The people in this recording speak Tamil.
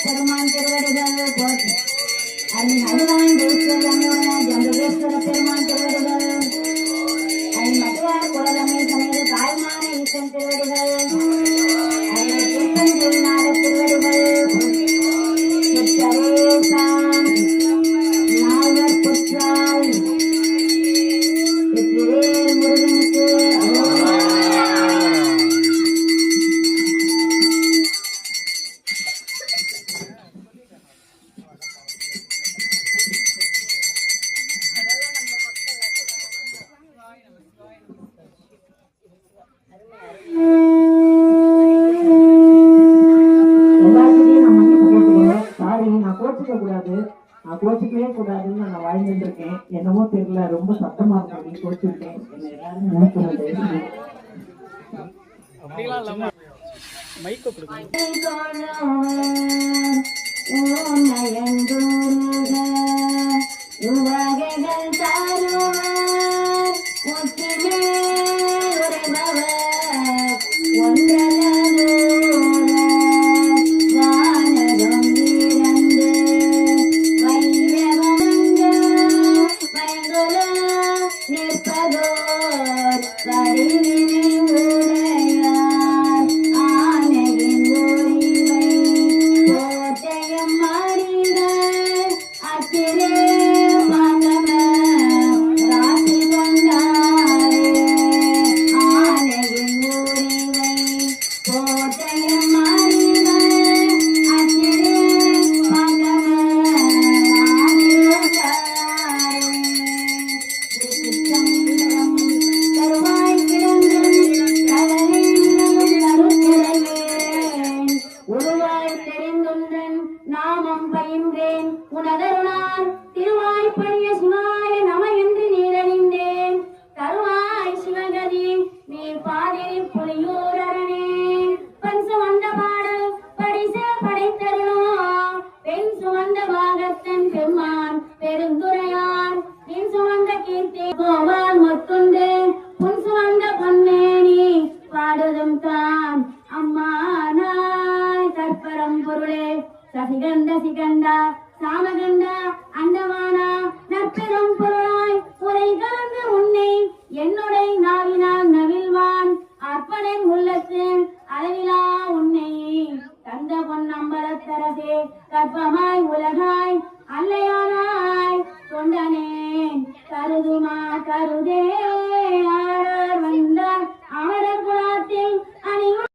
பெருமான் திருவடிகள் போற்றி அருள்வான் ஜம்புகேஸ்வர பெருமான் திருவடிகள் அருள்மதுவார் குலதமை சமேத தாய்மான ஈசன் திருவடிகள் அருள்நாத திருவடிகள் நால்வர் புற்றாய் முருகனுக்கு கோச்சிக்கவே கூடாதுன்னு நான் வாழ்ந்துட்டு இருக்கேன். என்னமோ தெரியல, ரொம்ப சத்தமா இருக்கு, கோச்சிருக்கேன். என்ன எல்லாரும் நினைக்கிறது நாமம் பயின்றேன் உனதருளால் திருவாய் பணிய சிவாய நம என்று நீரணிந்தேன் தருவாய் சிவகதி நீர் பாதிரி புலியூர் அரணே பன் சுமந்த பாடல் படிச படைத்தருளோம் பெண் சுமந்த பாகத்தன் பெருமான் பெருந்துரையார் நின் சுமந்த கீர்த்தி கோவால் முத்துண்டு புன் சுமந்த பொன்னேனி பாடுதும் தான் அம்மா நாய் தற்பரம் பொருளே சசிகண்ட சிகண்டா சாமகண்டா அண்டமானா நற்பெரும் பொருளாய் உரை கலந்து உன்னை என்னுடைய நாவினால் நவில்வான் அற்பனின் உள்ளத்து அளவிலா உன்னை தந்த பொன்னம்பலத்தரசே கற்பமாய் உலகாய் அல்லையானாய் கொண்டனேன் கருதுமா கருதே